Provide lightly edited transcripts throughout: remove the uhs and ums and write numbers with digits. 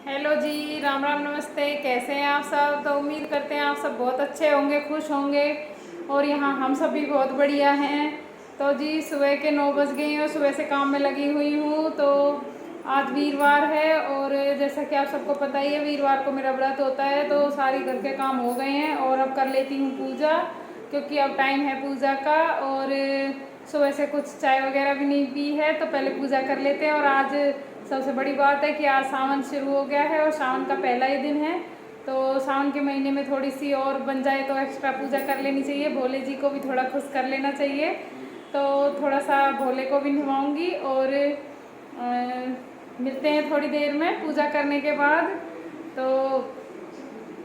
Hello जी, राम राम, नमस्ते। कैसे हैं आप सब? तो उम्मीद करते हैं आप सब बहुत अच्छे होंगे, खुश होंगे। और यहाँ हम सब भी बहुत बढ़िया हैं। तो जी सुबह के 9 बज गए हैं और सुबह से काम में लगी हुई हूँ। तो आज वीरवार है और जैसा कि आप सबको पता ही है, वीरवार को मेरा व्रत होता है। तो सारी घर के काम हो गए हैं और अब कर लेती हूँ पूजा, क्योंकि अब टाइम है पूजा का। और सुबह से कुछ चाय वगैरह भी नहीं पी है, तो पहले पूजा कर लेते हैं। और आज सबसे बड़ी बात है कि आज सावन शुरू हो गया है और सावन का पहला ही दिन है। तो सावन के महीने में थोड़ी सी और बन जाए तो एक्स्ट्रा पूजा कर लेनी चाहिए। भोले जी को भी थोड़ा खुश कर लेना चाहिए। तो थोड़ा सा भोले को भी निभाऊंगी और मिलते हैं थोड़ी देर में पूजा करने के बाद। तो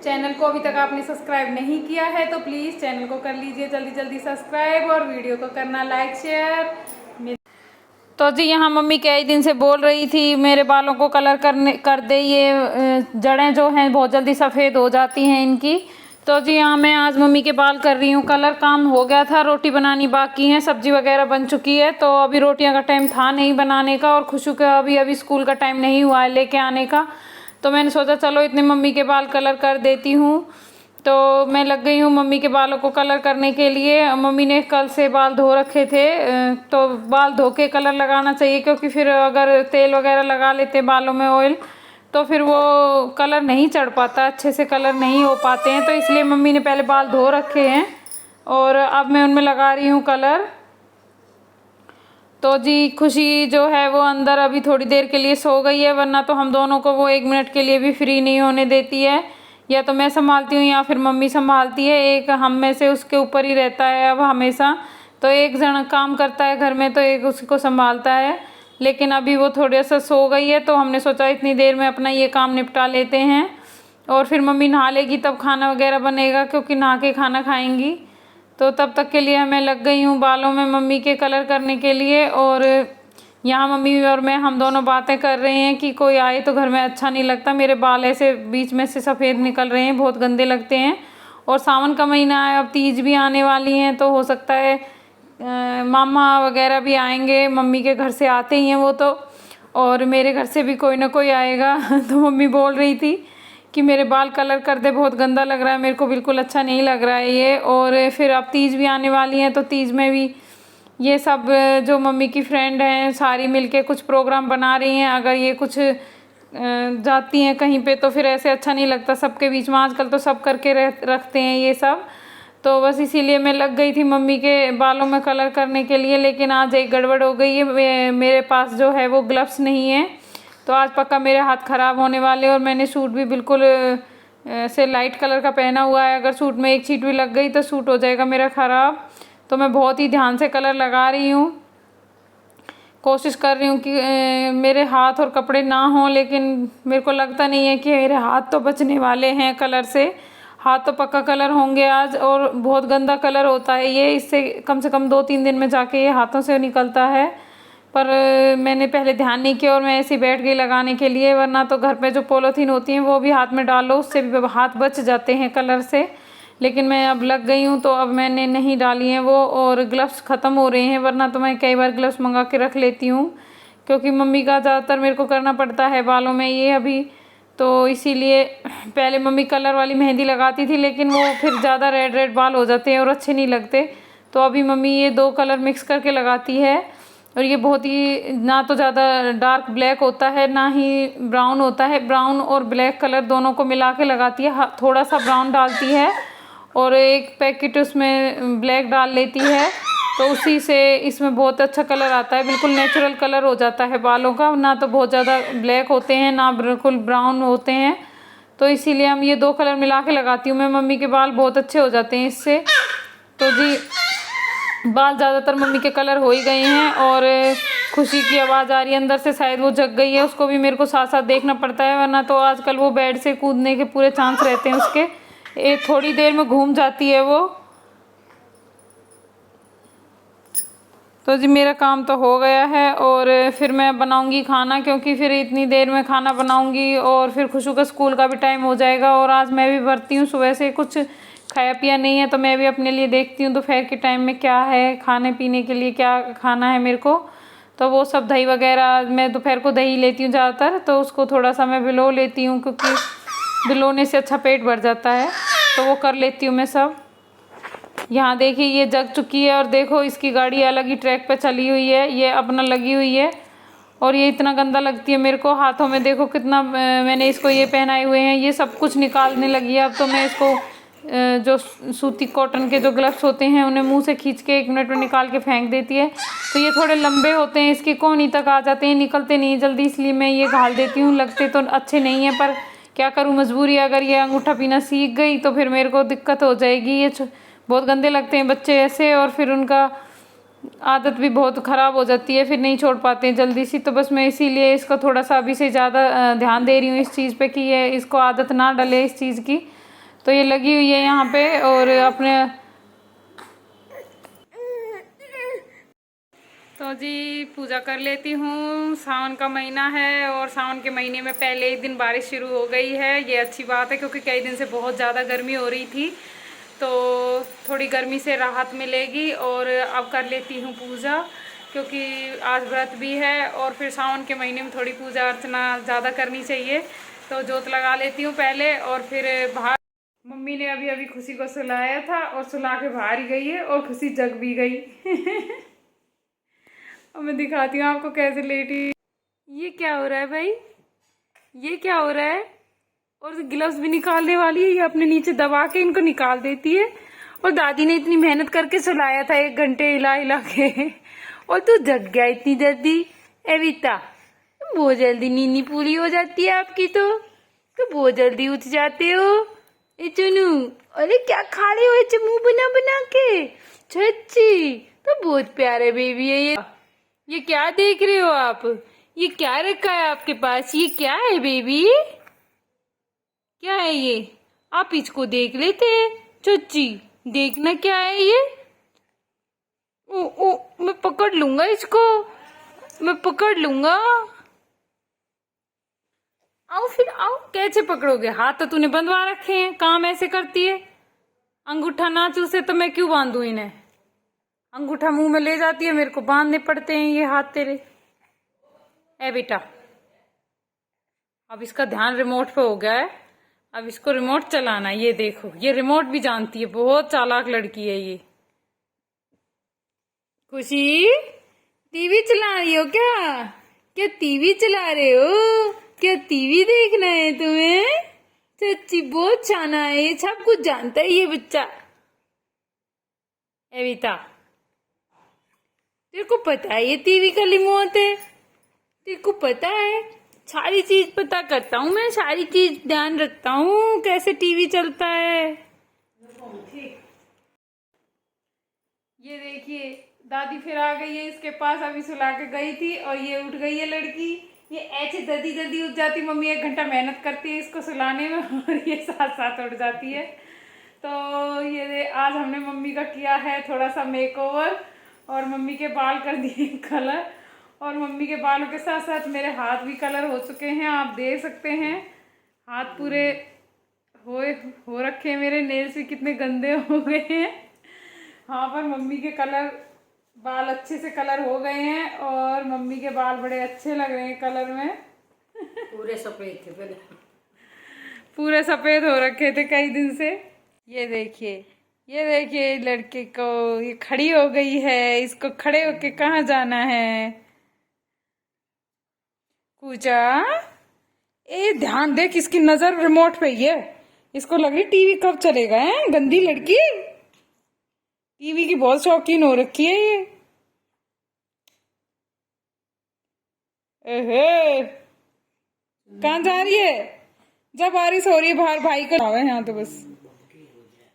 चैनल को अभी तक आपने सब्सक्राइब नहीं किया है तो प्लीज़ चैनल को कर लीजिए जल्दी जल्दी सब्सक्राइब, और वीडियो को करना लाइक शेयर। तो जी यहाँ मम्मी कई दिन से बोल रही थी मेरे बालों को कलर कर दे, ये जड़ें जो हैं बहुत जल्दी सफ़ेद हो जाती हैं इनकी। तो जी यहाँ मैं आज मम्मी के बाल कर रही हूँ कलर। काम हो गया था, रोटी बनानी बाकी है, सब्जी वगैरह बन चुकी है। तो अभी रोटियाँ का टाइम था नहीं बनाने का, और खुशू का अभी स्कूल का टाइम नहीं हुआ है लेके आने का। तो मैंने सोचा चलो इतने मम्मी के बाल कलर कर देती हूँ। तो मैं लग गई हूँ मम्मी के बालों को कलर करने के लिए। मम्मी ने कल से बाल धो रखे थे, तो बाल धो के कलर लगाना चाहिए, क्योंकि फिर अगर तेल वगैरह लगा लेते बालों में ऑयल, तो फिर वो कलर नहीं चढ़ पाता, अच्छे से कलर नहीं हो पाते हैं। तो इसलिए मम्मी ने पहले बाल धो रखे हैं और अब मैं उनमें लगा रही हूँ कलर। तो जी खुशी जो है वो अंदर अभी थोड़ी देर के लिए सो गई है, वरना तो हम दोनों को वो 1 मिनट के लिए भी फ्री नहीं होने देती है। या तो मैं संभालती हूँ या फिर मम्मी संभालती है, एक हम में से उसके ऊपर ही रहता है अब हमेशा। तो एक जन काम करता है घर में तो एक उसको संभालता है। लेकिन अभी वो थोड़ा सा सो गई है, तो हमने सोचा इतनी देर में अपना ये काम निपटा लेते हैं और फिर मम्मी नहा लेगी तब खाना वगैरह बनेगा, क्योंकि नहा के खाना खाएंगी। तो तब तक के लिए मैं लग गई हूँ बालों में मम्मी के कलर करने के लिए। और यहाँ मम्मी और मैं हम दोनों बातें कर रहे हैं कि कोई आए तो घर में अच्छा नहीं लगता। मेरे बाल ऐसे बीच में से सफ़ेद निकल रहे हैं, बहुत गंदे लगते हैं। और सावन का महीना है, अब तीज भी आने वाली हैं, तो हो सकता है मामा वगैरह भी आएंगे। मम्मी के घर से आते ही हैं वो तो, और मेरे घर से भी कोई ना कोई आएगा। तो मम्मी बोल रही थी कि मेरे बाल कलर कर दे, बहुत गंदा लग रहा है, मेरे को बिल्कुल अच्छा नहीं लग रहा है ये। और फिर अब तीज भी आने वाली हैं, तो तीज में भी ये सब जो मम्मी की फ्रेंड हैं सारी मिलके कुछ प्रोग्राम बना रही हैं। अगर ये कुछ जाती हैं कहीं पे तो फिर ऐसे अच्छा नहीं लगता सबके बीच में। आजकल तो सब करके रखते हैं ये सब। तो बस इसीलिए मैं लग गई थी मम्मी के बालों में कलर करने के लिए। लेकिन आज एक गड़बड़ हो गई है, मेरे पास जो है वो ग्लव्स नहीं है, तो आज पक्का मेरे हाथ ख़राब होने वाले। और मैंने सूट भी बिल्कुल ऐसे लाइट कलर का पहना हुआ है, अगर सूट में एक चीट भी लग गई तो सूट हो जाएगा मेरा ख़राब। तो मैं बहुत ही ध्यान से कलर लगा रही हूँ, कोशिश कर रही हूँ कि मेरे हाथ और कपड़े ना हों। लेकिन मेरे को लगता नहीं है कि मेरे हाथ तो बचने वाले हैं कलर से। हाथ तो पक्का कलर होंगे आज, और बहुत गंदा कलर होता है ये, इससे कम से कम 2-3 दिन में जाके ये हाथों से निकलता है। पर मैंने पहले ध्यान नहीं किया और मैं ऐसे ही बैठ गई लगाने के लिए। वरना तो घर पे जो पॉलीथीन होती हैं वो भी हाथ में डालो, उससे भी हाथ बच जाते हैं कलर से। लेकिन मैं अब लग गई हूँ तो अब मैंने नहीं डाली हैं वो। और ग्लव्स ख़त्म हो रहे हैं, वरना तो मैं कई बार ग्लव्स मंगा के रख लेती हूँ, क्योंकि मम्मी का ज़्यादातर मेरे को करना पड़ता है बालों में ये अभी। तो इसीलिए पहले मम्मी कलर वाली मेहंदी लगाती थी, लेकिन वो फिर ज़्यादा रेड रेड बाल हो जाते हैं और अच्छे नहीं लगते। तो अभी मम्मी ये 2 कलर मिक्स करके लगाती है, और ये बहुत ही ना तो ज़्यादा डार्क ब्लैक होता है ना ही ब्राउन होता है। ब्राउन और ब्लैक कलर दोनों को मिला के लगाती है, थोड़ा सा ब्राउन डालती है और एक पैकेट उसमें ब्लैक डाल लेती है। तो उसी से इसमें बहुत अच्छा कलर आता है, बिल्कुल नेचुरल कलर हो जाता है बालों का, ना तो बहुत ज़्यादा ब्लैक होते हैं ना बिल्कुल ब्राउन होते हैं। तो इसीलिए हम ये 2 कलर मिला के लगाती हूँ मैं। मम्मी के बाल बहुत अच्छे हो जाते हैं इससे। तो जी बाल ज़्यादातर मम्मी के कलर हो ही गए हैं। और खुशी की आवाज़ आ रही है अंदर से, शायद वो जग गई है, उसको भी मेरे को साथ साथ देखना पड़ता है, वरना तो आजकल वो बेड से कूदने के पूरे चांस रहते हैं उसके। थोड़ी देर में घूम जाती है वो। तो जी मेरा काम तो हो गया है और फिर मैं बनाऊंगी खाना, क्योंकि फिर इतनी देर में खाना बनाऊंगी और फिर खुशू का स्कूल का भी टाइम हो जाएगा। और आज मैं भी भरती हूँ, सुबह से कुछ खाया पिया नहीं है, तो मैं भी अपने लिए देखती हूँ दोपहर के टाइम में क्या है खाने पीने के लिए, क्या खाना है मेरे को। तो वो सब दही वगैरह, मैं दोपहर को दही लेती हूँ ज़्यादातर, तो उसको थोड़ा सा मैं भिगो लेती हूँ, क्योंकि भिगोने से अच्छा पेट भर जाता है, तो वो कर लेती हूँ मैं सब। यहाँ देखिए ये जग चुकी है, और देखो इसकी गाड़ी अलग ही ट्रैक पे चली हुई है, ये अपना लगी हुई है, और ये इतना गंदा लगती है मेरे को। हाथों में देखो कितना मैंने इसको ये पहनाए हुए हैं, ये सब कुछ निकालने लगी है। अब तो मैं इसको जो सूती कॉटन के जो ग्लव्स होते हैं उन्हें मुंह से खींच के 1 मिनट में निकाल के फेंक देती है। तो ये थोड़े लंबे होते हैं, इसकी कोहनी तक आ जाते हैं, निकलते नहीं जल्दी, इसलिए मैं ये घाल देती हूँ। लगते तो अच्छे नहीं है, पर क्या करूँ, मजबूरी है। अगर ये अंगूठा पीना सीख गई तो फिर मेरे को दिक्कत हो जाएगी। ये बहुत गंदे लगते हैं बच्चे ऐसे, और फिर उनका आदत भी बहुत ख़राब हो जाती है, फिर नहीं छोड़ पाते हैं जल्दी सी। तो बस मैं इसीलिए इसका थोड़ा सा अभी से ज़्यादा ध्यान दे रही हूँ इस चीज़ पे, कि ये इसको आदत ना डले इस चीज़ की। तो ये लगी हुई है यहाँ पे, और अपने तो जी पूजा कर लेती हूँ। सावन का महीना है, और सावन के महीने में पहले ही दिन बारिश शुरू हो गई है। ये अच्छी बात है, क्योंकि कई दिन से बहुत ज़्यादा गर्मी हो रही थी, तो थोड़ी गर्मी से राहत मिलेगी। और अब कर लेती हूँ पूजा, क्योंकि आज व्रत भी है, और फिर सावन के महीने में थोड़ी पूजा अर्चना ज़्यादा करनी चाहिए। तो जोत लगा लेती हूँ पहले, और फिर बाहर मम्मी ने अभी अभी खुशी को सुलाया था, और सुला के बाहर ही गई है, और खुशी जग भी गई। और मैं दिखाती हूँ आपको कैसे लेटी। ये क्या हो रहा है भाई, ये क्या हो रहा है? और ग्लव्स भी निकालने वाली है, ये अपने नीचे दबा के इनको निकाल देती है। और दादी ने इतनी मेहनत करके सुलाया था 1 घंटे हिला हिला के, और तू जग गया इतनी जल्दी। एविता, बहुत जल्दी नींद पूरी हो जाती है आपकी, तो बहुत जल्दी उठ जाते हो। ए चुनू, अरे क्या खा रहे हो ऐसे मुंह बना बना के? छच्ची, तो बहुत प्यारे बेबी है ये क्या देख रहे हो आप? ये क्या रखा है आपके पास? ये क्या है बेबी? क्या है ये? आप इसको देख लेते हैं। चच्ची, देखना क्या है ये? ओ ओ, मैं पकड़ लूंगा इसको, मैं पकड़ लूंगा। आओ फिर आओ। कैसे पकड़ोगे? हाथ तो तूने बंधवा रखे हैं, काम ऐसे करती है। अंगूठा ना चूसे तो मैं क्यों बांधू इन्हें? अंगूठा मुंह में ले जाती है, मेरे को बांधने पड़ते हैं ये हाथ तेरे। ए बेटा, अब इसका ध्यान रिमोट पे हो गया है, अब इसको रिमोट चलाना। ये देखो, ये रिमोट भी जानती है, बहुत चालाक लड़की है ये। खुशी, टीवी चला रही हो क्या? क्या टीवी चला रहे हो? क्या टीवी देखना है तुम्हें? सच्ची बहुत शाना है, ये सब कुछ जानता है ये बच्चा। एविता, तेरे को पता है ये टीवी का रिमोट है? तेरे को पता है? सारी चीज पता करता हूँ मैं, सारी चीज ध्यान रखता हूँ कैसे टीवी चलता है। ये देखिए दादी फिर आ गई है इसके पास, अभी सुला के गई थी, और ये उठ गई है लड़की। ये ऐसे जल्दी जल्दी उठ जाती, मम्मी 1 घंटा मेहनत करती है इसको सुलाने में, और ये साथ साथ उठ जाती है। तो ये आज हमने मम्मी का किया है थोड़ा सा मेकओवर, और मम्मी के बाल कर दिए कलर, और मम्मी के बालों के साथ साथ मेरे हाथ भी कलर हो चुके हैं। आप देख सकते हैं हाथ पूरे हो रखे हैं, मेरे नेल्स भी कितने गंदे हो गए हैं। हाँ, पर मम्मी के बाल अच्छे से कलर हो गए हैं, और मम्मी के बाल बड़े अच्छे लग रहे हैं कलर में। पूरे सफेद थे पहले, पूरे सफेद हो रखे थे कई दिन से। ये देखिए लड़के को, ये खड़ी हो गई है, इसको खड़े होके कहाँ जाना है? पूजा, ए ध्यान दे, किसकी नजर रिमोट पे ही है। इसको लग रही टीवी कब चलेगा है, गंदी लड़की। टीवी की बहुत शौकीन हो रखी है ये। कहाँ जा रही है? जब बारिश हो रही है बाहर, भाई को आवे यहाँ तो बस।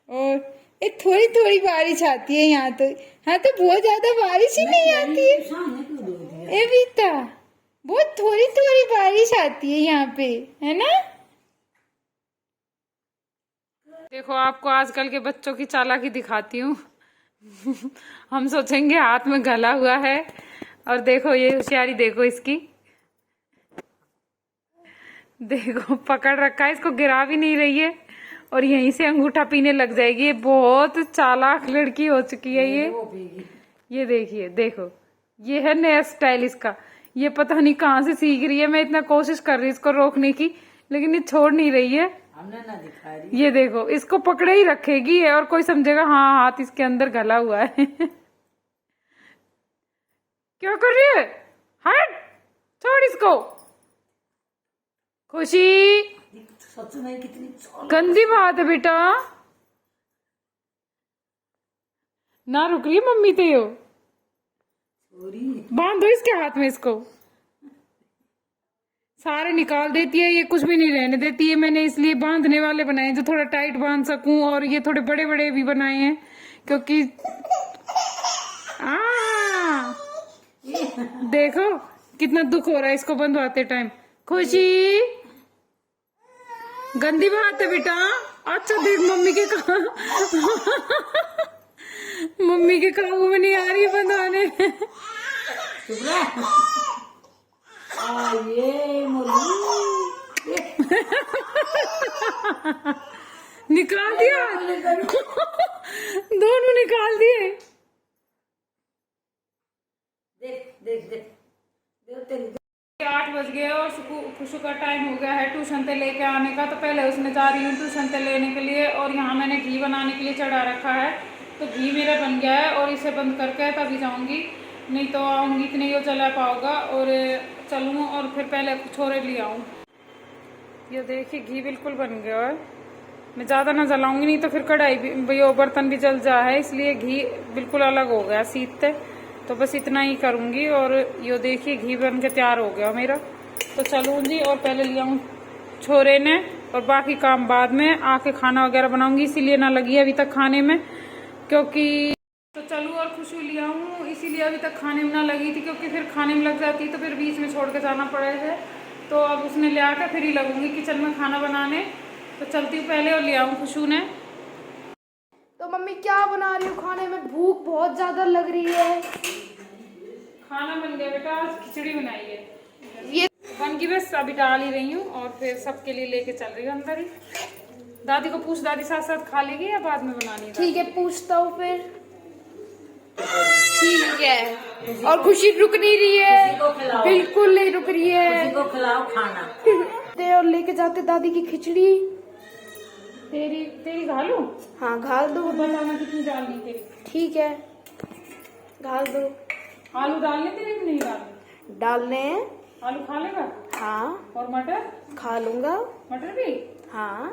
और एक थोड़ी थोड़ी बारिश आती है यहाँ तो, हाँ तो बहुत ज्यादा बारिश ही नहीं आती है। ए बीता, बहुत थोड़ी थोड़ी बारिश आती है यहाँ पे, है ना? देखो आपको आजकल के बच्चों की चालाकी दिखाती हूँ। हम सोचेंगे हाथ में गला हुआ है, और देखो ये होशियारी देखो इसकी। देखो पकड़ रखा है, इसको गिरा भी नहीं रही है, और यहीं से अंगूठा पीने लग जाएगी। ये बहुत चालाक लड़की हो चुकी है ये। ये देखिए, देखो ये है नया स्टाइल इसका। ये पता नहीं कहाँ से सीख रही है। मैं इतना कोशिश कर रही हूँ इसको रोकने की, लेकिन ये छोड़ नहीं रही है। हमने ना दिखा रही। ये देखो, इसको पकड़े ही रखेगी और कोई समझेगा हाँ हाथ इसके अंदर गला हुआ है। क्या कर रही है? हट, छोड़ इसको। खुशी, सच में कितनी गंदी बात है बेटा। ना रुक रही है मम्मी तो यो। चोरी। बांधो इसके हाथ में इसको। सारे निकाल देती है, ये कुछ भी नहीं रहने देती है। मैंने इसलिए बांधने वाले बनाए जो थोड़ा टाइट बांध सकूं, और ये थोड़े बड़े बड़े भी बनाए हैं क्योंकि देखो कितना दुख हो रहा है इसको बंधवाते टाइम। खुशी, गंदी बात है बेटा। अच्छा देख, मम्मी के काबू में नहीं आ रही है बंधवाने। चुप रह। ये मोलू निकाल दिया। दोनों निकाल दिए। देख देख देख देख तेरी 8 बज गए और खुशू का टाइम हो गया है ट्यूशन से लेके आने का। तो पहले उसने जा रही हूँ ट्यूशन से लेने के लिए, और यहाँ मैंने घी बनाने के लिए चढ़ा रखा है। तो घी मेरा बन गया है और इसे बंद करके तभी जाऊँगी, नहीं तो आऊँगी कि नहीं वो चला पाओगा। और चलूँ और फिर पहले छोरे ले आऊँ। ये देखिए घी बिल्कुल बन गया है। मैं ज़्यादा ना जलाऊंगी, नहीं तो फिर कढ़ाई भी वो बर्तन भी जल जा है, इसलिए घी बिल्कुल अलग हो गया सीधते। तो बस इतना ही करूँगी। और ये देखिए घी बन के तैयार हो गया मेरा। तो चलूँगी और पहले ले आऊँ छोरे ने, और बाकी काम बाद में आके खाना वगैरह बनाऊँगी। इसीलिए ना लगी अभी तक खाने में, क्योंकि तो चलूँ और खुशबू ले आऊँ, इसीलिए अभी तक खाने में ना लगी थी, क्योंकि फिर खाने में लग जाती तो फिर बीच में छोड़ के जाना पड़े थे। तो अब उसने ले आकर फिर ही लगूंगी किचन में खाना बनाने। तो चलती हूँ पहले और ले आऊँ खुशबू ने। तो मम्मी क्या बना रही हो खाने में? भूख बहुत ज्यादा लग रही है। खाना बन गया बेटा, आज खिचड़ी बनाई है। ये बन गई, बस अभी डाल ही रही हूँ और फिर सबके लिए लेके चल रही हूँ अंदर ही। दादी को पूछ, दादी साथ साथ खा लेगी या बाद में बनानी है? ठीक है, पूछता हूँ फिर। ठीक है। और खुशी रुक नहीं रही है, बिल्कुल नहीं रुक रही है। को खिलाओ खाना। दे और लेके जाते दादी की खिचड़ी। तेरी घालू? हाँ घाल दो। बताना कितनी डालनी तेरी। ठीक है, घाल दो। आलू डालने तेरे कि नहीं डालने? डालने हैं। आलू खा लेगा? हाँ। और मटर? खा लूंगा। मटर भी? हाँ।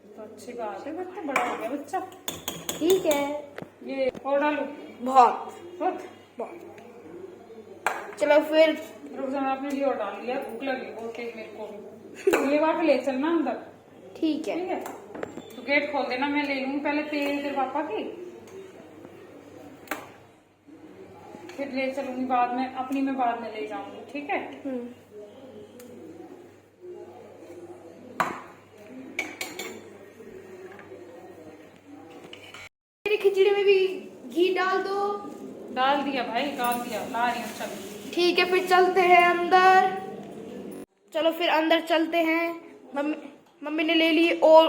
तो अच्छी बात है, बच्चा बड़ा हो गया बच्चा। ठीक है। ये और डालू? बहुत बहुत। चलो फिर। रुक जा, आपने लिए और डाल लिया, भूख लगी बहुत तेज मेरे को भी। ये वाके ले चलना अंदर। ठीक है। ठीक है, तो गेट खोल देना, मैं ले लूंगी पहले तेरे पापा की, फिर ले चलूंगी बाद में, अपनी मैं बाद में ले जाऊंगी। ठीक है? मेरी खिचड़ी में भी घी डाल दो। डाल दिया भाई, डाल दिया, ला रही हूँ। चल ठीक है, फिर चलते हैं अंदर। चलो फिर अंदर चलते हैं। मम्मी ने ले ली, और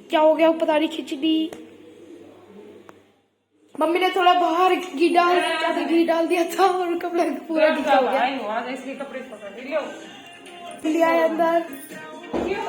क्या हो गया पता नहीं, खिचड़ी। मम्मी ने थोड़ा बाहर घी डाल दिया था और कपड़ा पूरा गीला हो गया। इसलिए कपड़े पकड़ लिया ले आए अंदर। क्यों?